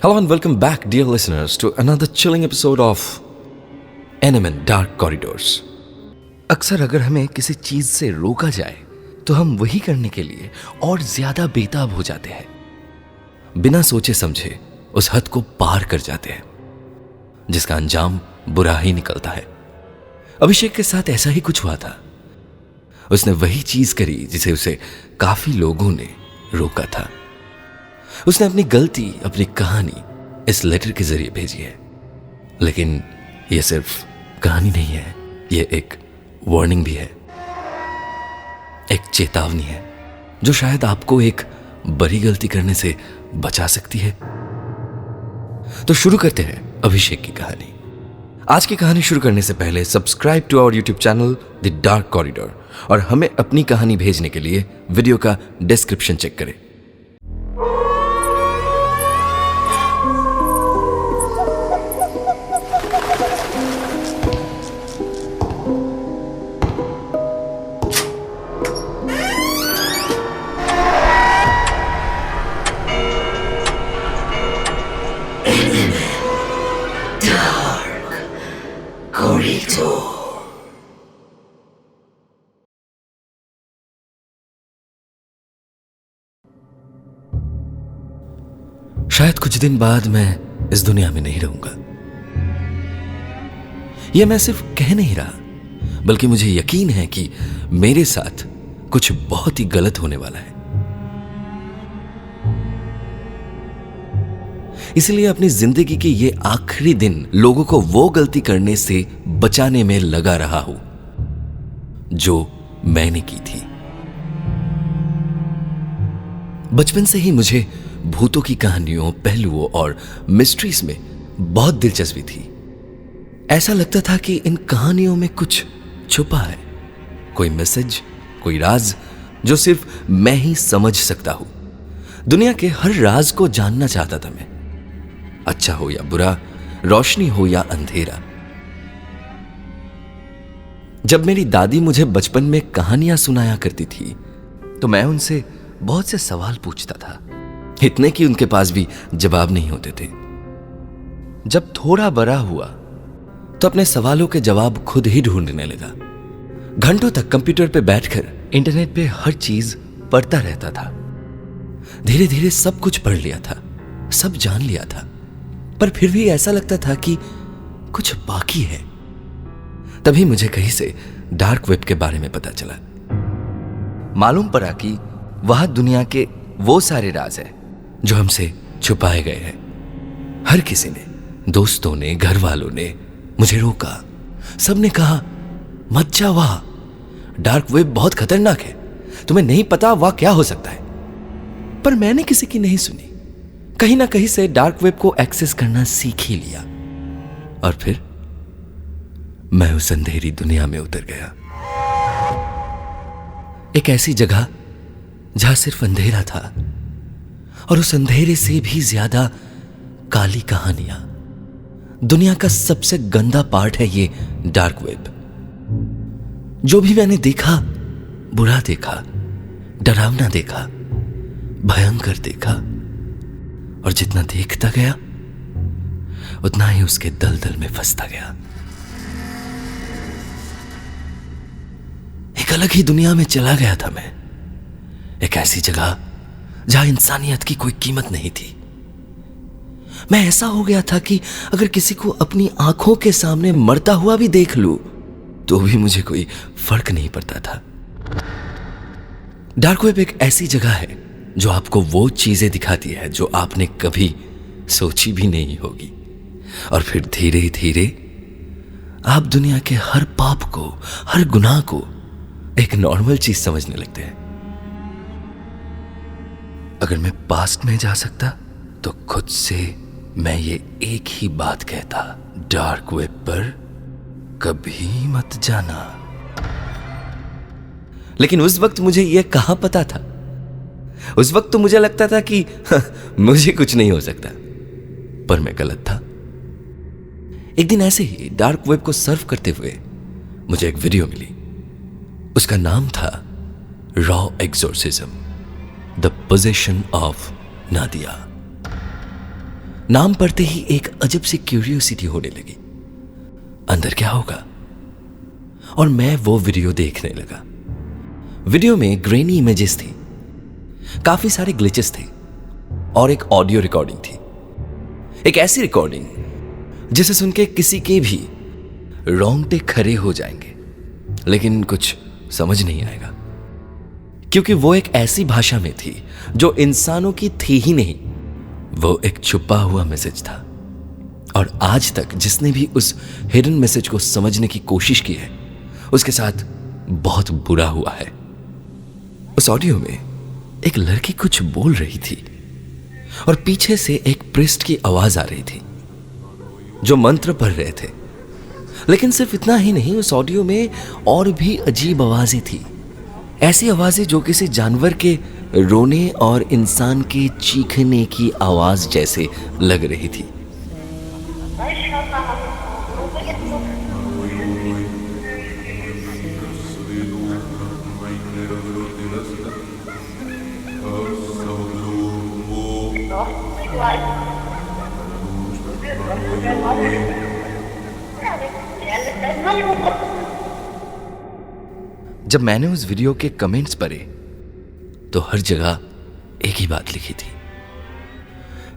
Hello and welcome back, dear listeners, to another chilling episode of NMN Dark Corridors. अक्सर अगर हमें किसी चीज से रोका जाए तो हम वही करने के लिए और ज्यादा बेताब हो जाते हैं, बिना सोचे समझे उस हद को पार कर जाते हैं जिसका अंजाम बुरा ही निकलता है। अभिषेक के साथ ऐसा ही कुछ हुआ था। उसने वही चीज करी जिसे उसे काफी लोगों ने रोका था। उसने अपनी गलती, अपनी कहानी इस लेटर के जरिए भेजी है। लेकिन यह सिर्फ कहानी नहीं है, यह एक वार्निंग भी है, एक चेतावनी है जो शायद आपको एक बड़ी गलती करने से बचा सकती है। तो शुरू करते हैं अभिषेक की कहानी। आज की कहानी शुरू करने से पहले subscribe to our YouTube channel the dark corridor और हमें अपनी कहानी भेजने के लिए वीडियो का डिस्क्रिप्शन चेक करें। शायद कुछ दिन बाद मैं इस दुनिया में नहीं रहूंगा। यह मैं सिर्फ कह नहीं रहा, बल्कि मुझे यकीन है कि मेरे साथ कुछ बहुत ही गलत होने वाला है। इसलिए अपनी जिंदगी के ये आखिरी दिन लोगों को वो गलती करने से बचाने में लगा रहा हूं जो मैंने की थी। बचपन से ही मुझे भूतों की कहानियों, पहलुओं और मिस्ट्रीज में बहुत दिलचस्पी थी। ऐसा लगता था कि इन कहानियों में कुछ छुपा है, कोई मैसेज, कोई राज जो सिर्फ मैं ही समझ सकता हूं। दुनिया के हर राज को जानना चाहता था मैं, अच्छा हो या बुरा, रोशनी हो या अंधेरा। जब मेरी दादी मुझे बचपन में कहानियां सुनाया करती थी तो मैं उनसे बहुत से सवाल पूछता था, इतने कि उनके पास भी जवाब नहीं होते थे। जब थोड़ा बड़ा हुआ तो अपने सवालों के जवाब खुद ही ढूंढने लगा। घंटों तक कंप्यूटर पे बैठकर इंटरनेट पे हर चीज पढ़ता रहता था। धीरे धीरे सब कुछ पढ़ लिया था, सब जान लिया था, पर फिर भी ऐसा लगता था कि कुछ बाकी है। तभी मुझे कहीं से डार्क वेब के बारे में पता चला। मालूम पड़ा कि वह दुनिया के वो सारे राज हैं जो हमसे छुपाए गए हैं। हर किसी ने, दोस्तों ने, घर वालों ने मुझे रोका। सबने कहा मत जा वहां, डार्क वेब बहुत खतरनाक है, तुम्हें नहीं पता वह क्या हो सकता है। पर मैंने किसी की नहीं सुनी। कहीं ना कहीं से डार्क वेब को एक्सेस करना सीख ही लिया और फिर मैं उस अंधेरी दुनिया में उतर गया। एक ऐसी जगह जहां सिर्फ अंधेरा था और उस अंधेरे से भी ज्यादा काली कहानियां। दुनिया का सबसे गंदा पार्ट है ये डार्क वेब। जो भी मैंने देखा, बुरा देखा, डरावना देखा, भयंकर देखा, और जितना देखता गया उतना ही उसके दलदल में फंसता गया। एक अलग ही दुनिया में चला गया था मैं, एक ऐसी जगह जहां इंसानियत की कोई कीमत नहीं थी। मैं ऐसा हो गया था कि अगर किसी को अपनी आंखों के सामने मरता हुआ भी देख लूं तो भी मुझे कोई फर्क नहीं पड़ता था। डार्क वेब एक ऐसी जगह है जो आपको वो चीजें दिखाती है जो आपने कभी सोची भी नहीं होगी, और फिर धीरे धीरे आप दुनिया के हर पाप को, हर गुनाह को एक नॉर्मल चीज समझने लगते हैं। अगर मैं पास्ट में जा सकता तो खुद से मैं ये एक ही बात कहता, डार्क वेब पर कभी मत जाना। लेकिन उस वक्त मुझे यह कहां पता था। उस वक्त तो मुझे लगता था कि मुझे कुछ नहीं हो सकता, पर मैं गलत था। एक दिन ऐसे ही डार्क वेब को सर्फ करते हुए मुझे एक वीडियो मिली। उसका नाम था raw exorcism, the possession of Nadia. नाम पढ़ते ही एक अजब सी क्यूरियोसिटी होने लगी, अंदर क्या होगा। और मैं वो वीडियो देखने लगा। वीडियो में ग्रेनी इमेजेस थी, काफी सारे ग्लिचेस थे और एक ऑडियो रिकॉर्डिंग थी। एक ऐसी रिकॉर्डिंग जिसे सुन के किसी के भी रोंगटे खड़े हो जाएंगे, लेकिन कुछ समझ नहीं आएगा, क्योंकि वो एक ऐसी भाषा में थी जो इंसानों की थी ही नहीं। वो एक छुपा हुआ मैसेज था, और आज तक जिसने भी उस हिडन मैसेज को समझने की कोशिश की है, उसके साथ बहुत बुरा हुआ है। उस ऑडियो में एक लड़की कुछ बोल रही थी और पीछे से एक प्रिस्ट की आवाज आ रही थी जो मंत्र पढ़ रहे थे। लेकिन सिर्फ इतना ही नहीं, उस ऑडियो में और भी अजीब आवाजें थी, ऐसी आवाजें जो किसी जानवर के रोने और इंसान के चीखने की आवाज जैसे लग रही थी। जब मैंने उस वीडियो के कमेंट्स पढ़े तो हर जगह एक ही बात लिखी थी,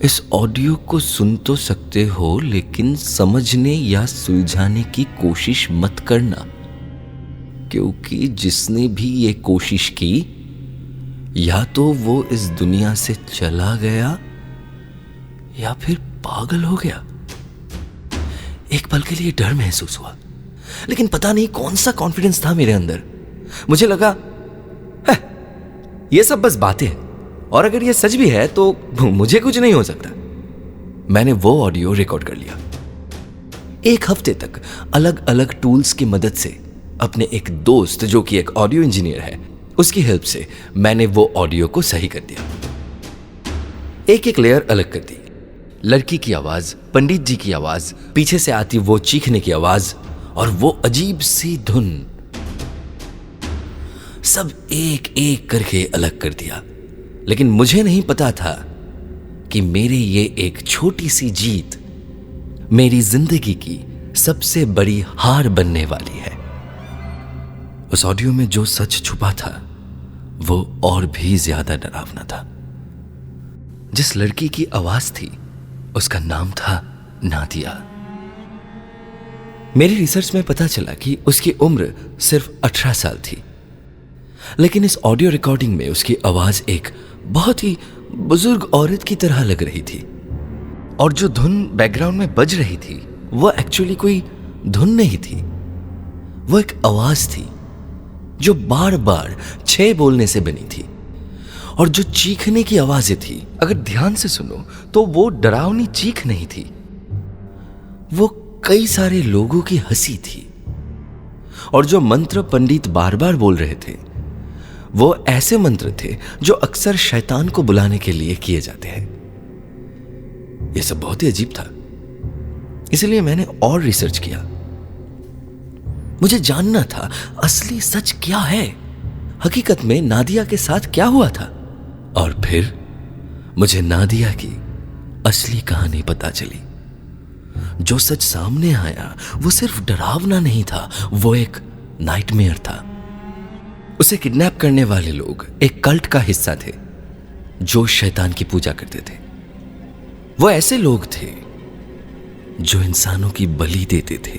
इस ऑडियो को सुन तो सकते हो लेकिन समझने या सुलझाने की कोशिश मत करना, क्योंकि जिसने भी ये कोशिश की या तो वो इस दुनिया से चला गया या फिर पागल हो गया। एक पल के लिए डर महसूस हुआ, लेकिन पता नहीं कौन सा कॉन्फिडेंस था मेरे अंदर। मुझे लगा ये सब बस बातें हैं, और अगर ये सच भी है तो मुझे कुछ नहीं हो सकता। मैंने वो ऑडियो रिकॉर्ड कर लिया। एक हफ्ते तक अलग अलग टूल्स की मदद से अपने एक दोस्त जो कि एक ऑडियो इंजीनियर है, उसकी हेल्प से मैंने वो ऑडियो को सही कर दिया। एक एक लेयर अलग कर दी। लड़की की आवाज, पंडित जी की आवाज, पीछे से आती वो चीखने की आवाज और वो अजीब सी धुन, सब एक एक करके अलग कर दिया। लेकिन मुझे नहीं पता था कि मेरी ये एक छोटी सी जीत मेरी जिंदगी की सबसे बड़ी हार बनने वाली है। उस ऑडियो में जो सच छुपा था वो और भी ज्यादा डरावना था। जिस लड़की की आवाज थी उसका नाम था नादिया। मेरी रिसर्च में पता चला कि उसकी उम्र सिर्फ 18 साल थी, लेकिन इस ऑडियो रिकॉर्डिंग में उसकी आवाज एक बहुत ही बुजुर्ग औरत की तरह लग रही थी। और जो धुन बैकग्राउंड में बज रही थी वो एक्चुअली कोई धुन नहीं थी, वो एक आवाज थी जो बार बार 6 बोलने से बनी थी। और जो चीखने की आवाजें थी, अगर ध्यान से सुनो तो वो डरावनी चीख नहीं थी, वो कई सारे लोगों की हंसी थी। और जो मंत्र पंडित बार बार बोल रहे थे वो ऐसे मंत्र थे जो अक्सर शैतान को बुलाने के लिए किए जाते हैं। यह सब बहुत ही अजीब था, इसलिए मैंने और रिसर्च किया। मुझे जानना था असली सच क्या है, हकीकत में नादिया के साथ क्या हुआ था। और फिर मुझे नादिया की असली कहानी पता चली। जो सच सामने आया वो सिर्फ डरावना नहीं था, वो एक नाइटमेयर था। उसे किडनैप करने वाले लोग एक कल्ट का हिस्सा थे जो शैतान की पूजा करते थे। वो ऐसे लोग थे जो इंसानों की बलि देते थे,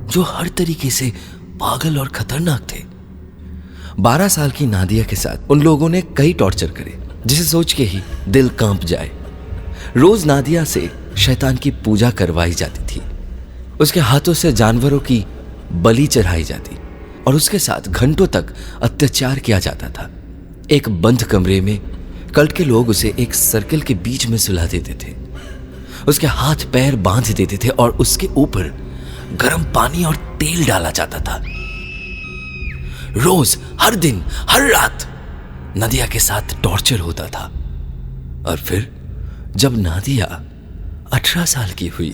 जो हर तरीके से पागल और खतरनाक थे। 12 साल की नादिया के साथ उन लोगों ने कई टॉर्चर करे जिसे सोच के ही दिल कांप जाए। रोज नादिया से शैतान की पूजा करवाई जाती थी, उसके हाथों से जानवरों की बलि चढ़ाई जाती और उसके साथ घंटों तक अत्याचार किया जाता था। एक बंद कमरे में कल्ट के लोग उसे एक सर्कल के बीच में सुला देते थे, उसके हाथ पैर बांध देते थे और उसके ऊपर गर्म पानी और तेल डाला जाता था। रोज, हर दिन, हर रात नादिया के साथ टॉर्चर होता था। और फिर जब नादिया 18 साल की हुई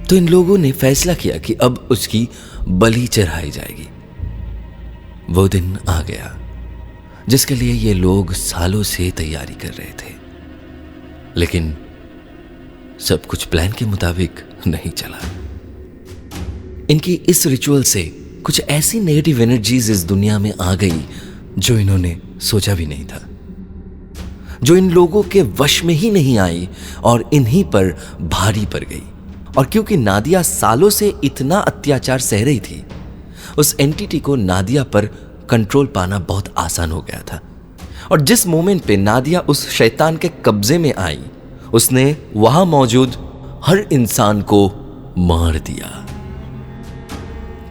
तो इन लोगों ने फैसला किया कि अब उसकी बलि चढ़ाई जाएगी। वो दिन आ गया जिसके लिए ये लोग सालों से तैयारी कर रहे थे। लेकिन सब कुछ प्लान के मुताबिक नहीं चला। इनकी इस रिचुअल से कुछ ऐसी नेगेटिव एनर्जीज इस दुनिया में आ गई जो इन्होंने सोचा भी नहीं था, जो इन लोगों के वश में ही नहीं आई और इन्हीं पर भारी पड़ गई। और क्योंकि नादिया सालों से इतना अत्याचार सह रही थी, उस एंटिटी को नादिया पर कंट्रोल पाना बहुत आसान हो गया था। और जिस मोमेंट पे नादिया उस शैतान के कब्जे में आई, उसने वहां मौजूद हर इंसान को मार दिया।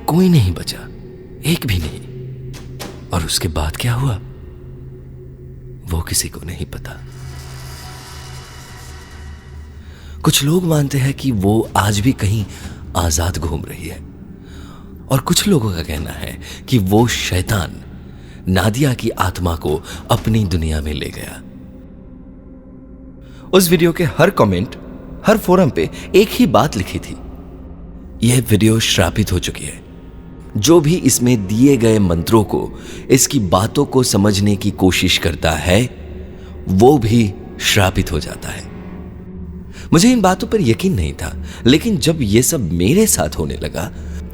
कोई नहीं बचा, एक भी नहीं। और उसके बाद क्या हुआ वो किसी को नहीं पता। कुछ लोग मानते हैं कि वो आज भी कहीं आजाद घूम रही है, और कुछ लोगों का कहना है कि वो शैतान नादिया की आत्मा को अपनी दुनिया में ले गया। उस वीडियो के हर कमेंट, हर फोरम पे एक ही बात लिखी थी, यह वीडियो श्रापित हो चुकी है। जो भी इसमें दिए गए मंत्रों को, इसकी बातों को समझने की कोशिश करता है, वो भी श्रापित हो जाता है। मुझे इन बातों पर यकीन नहीं था, लेकिन जब ये सब मेरे साथ होने लगा,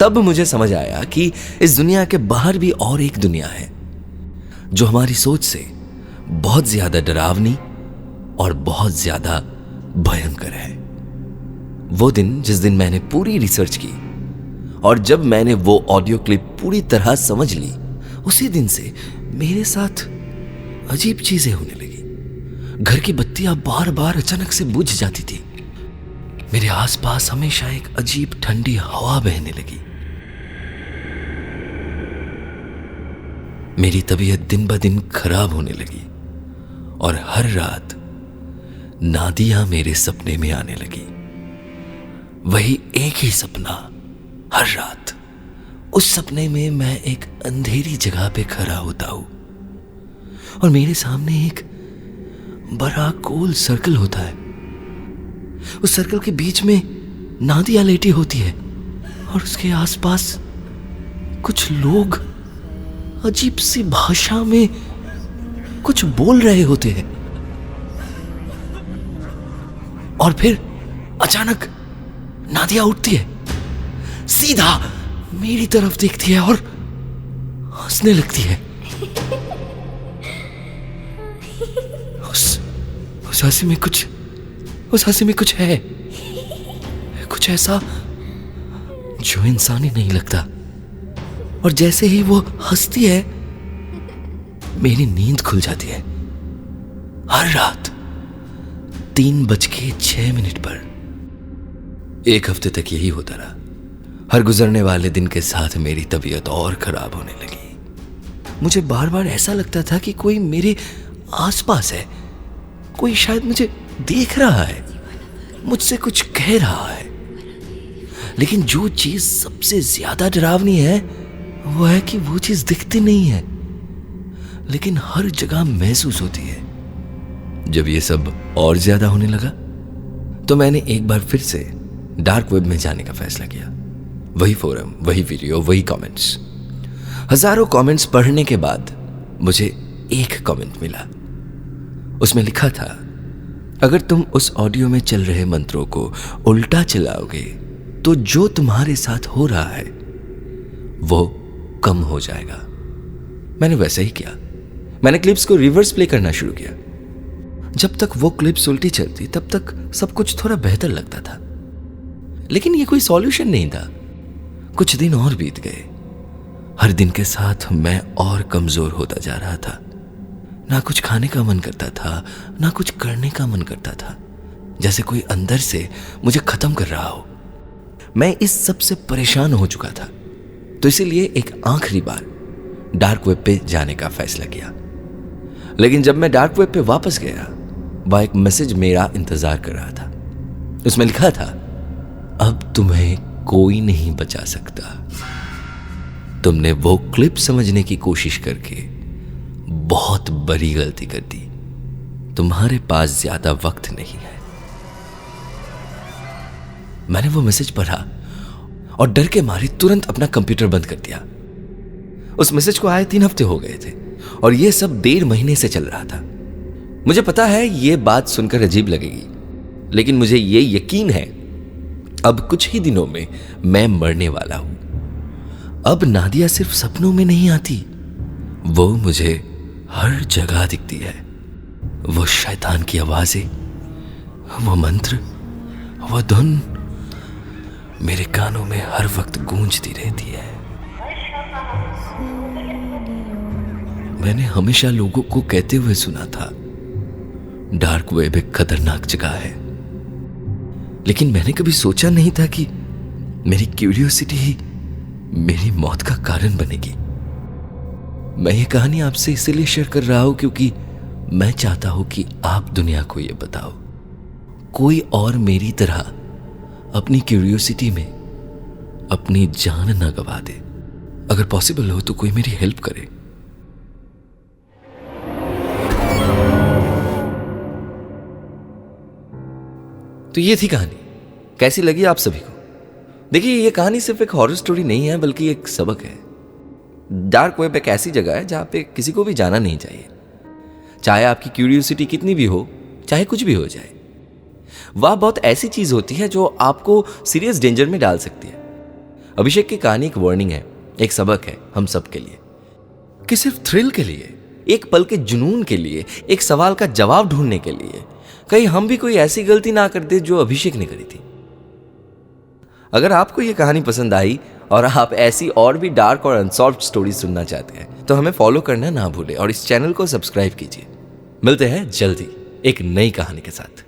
तब मुझे समझ आया कि इस दुनिया के बाहर भी और एक दुनिया है जो हमारी सोच से बहुत ज्यादा डरावनी और बहुत ज्यादा भयंकर है। वो दिन जिस दिन मैंने पूरी रिसर्च की और जब मैंने वो ऑडियो क्लिप पूरी तरह समझ ली, उसी दिन से मेरे साथ अजीब चीजें होने लगी। घर की बत्तियां बार बार अचानक से बुझ जाती थी। मेरे आसपास हमेशा एक अजीब ठंडी हवा बहने लगी। मेरी तबीयत दिन ब दिन खराब होने लगी और हर रात नादिया मेरे सपने में आने लगी। वही एक ही सपना हर रात। उस सपने में मैं एक अंधेरी जगह पे खड़ा होता हूं और मेरे सामने एक बड़ा गोल सर्कल होता है। उस सर्कल के बीच में नादिया लेटी होती है और उसके आसपास कुछ लोग अजीब सी भाषा में कुछ बोल रहे होते हैं। और फिर अचानक नादिया उठती है, सीधा मेरी तरफ देखती है और हंसने लगती है। उस हंसी में कुछ है, कुछ ऐसा जो इंसानी नहीं लगता। और जैसे ही वो हंसती है, मेरी नींद खुल जाती है। हर रात 3:06 पर। एक हफ्ते तक यही होता रहा। हर गुजरने वाले दिन के साथ मेरी तबीयत और खराब होने लगी। मुझे बार बार ऐसा लगता था कि कोई मेरे आसपास है, कोई शायद मुझे देख रहा है, मुझसे कुछ कह रहा है। लेकिन जो चीज सबसे ज्यादा डरावनी है वो है कि वो चीज दिखती नहीं है, लेकिन हर जगह महसूस होती है। जब ये सब और ज्यादा होने लगा तो मैंने एक बार फिर से डार्क वेब में जाने का फैसला किया। वही फोरम, वही वीडियो, वही कमेंट्स। हजारों कमेंट्स पढ़ने के बाद मुझे एक कमेंट मिला। उसमें लिखा था, अगर तुम उस ऑडियो में चल रहे मंत्रों को उल्टा चलाओगे तो जो तुम्हारे साथ हो रहा है वो कम हो जाएगा। मैंने वैसा ही किया। मैंने क्लिप्स को रिवर्स प्ले करना शुरू किया। जब तक वो क्लिप्स उल्टी चलती तब तक सब कुछ थोड़ा बेहतर लगता था, लेकिन ये कोई सॉल्यूशन नहीं था। कुछ दिन और बीत गए। हर दिन के साथ मैं और कमजोर होता जा रहा था। ना कुछ खाने का मन करता था, ना कुछ करने का मन करता था, जैसे कोई अंदर से मुझे खत्म कर रहा हो। मैं इस सब से परेशान हो चुका था, तो इसीलिए एक आखिरी बार डार्क वेब पे जाने का फैसला किया। लेकिन जब मैं डार्क वेब पे वापस गया, वह एक मैसेज मेरा इंतजार कर रहा था। उसमें लिखा था, अब तुम्हें कोई नहीं बचा सकता। तुमने वो क्लिप समझने की कोशिश करके बहुत बड़ी गलती कर दी। तुम्हारे पास ज्यादा वक्त नहीं है। मैंने वो मैसेज पढ़ा और डर के मारे तुरंत अपना कंप्यूटर बंद कर दिया। उस मैसेज को आए 3 हफ्ते हो गए थे और यह सब 1.5 महीने से चल रहा था। मुझे पता है ये बात सुनकर अजीब लगेगी, लेकिन मुझे ये यकीन है अब कुछ ही दिनों में मैं मरने वाला हूं। अब नादिया सिर्फ सपनों में नहीं आती, वो मुझे हर जगह दिखती है। वो शैतान की आवाजें, वो मंत्र, वो धुन मेरे कानों में हर वक्त गूंजती रहती है। मैंने हमेशा लोगों को कहते हुए सुना था डार्क वेब एक खतरनाक जगह है, लेकिन मैंने कभी सोचा नहीं था कि मेरी क्यूरियोसिटी ही मेरी मौत का कारण बनेगी। मैं ये कहानी आपसे इसीलिए शेयर कर रहा हूं क्योंकि मैं चाहता हूं कि आप दुनिया को ये बताओ, कोई और मेरी तरह अपनी क्यूरियोसिटी में अपनी जान ना गवा दे। अगर पॉसिबल हो तो कोई मेरी हेल्प करे। तो ये थी कहानी। कैसी लगी आप सभी को? देखिए, ये कहानी सिर्फ एक हॉरर स्टोरी नहीं है, बल्कि एक सबक है। डार्क वेब एक ऐसी जगह है जहां पे किसी को भी जाना नहीं चाहिए, चाहे आपकी क्यूरियोसिटी कितनी भी हो, चाहे कुछ भी हो जाए। वह बहुत ऐसी चीज होती है जो आपको सीरियस डेंजर में डाल सकती है। अभिषेक की कहानी एक वार्निंग है, एक सबक है हम सब के लिए, कि सिर्फ थ्रिल के लिए, एक पल के जुनून के लिए, एक सवाल का जवाब ढूंढने के लिए कहीं हम भी कोई ऐसी गलती ना कर दे जो अभिषेक ने करी थी। अगर आपको यह कहानी पसंद आई और आप ऐसी और भी डार्क और अनसॉल्व्ड स्टोरी सुनना चाहते हैं तो हमें फॉलो करना ना भूलें और इस चैनल को सब्सक्राइब कीजिए। मिलते हैं जल्दी एक नई कहानी के साथ।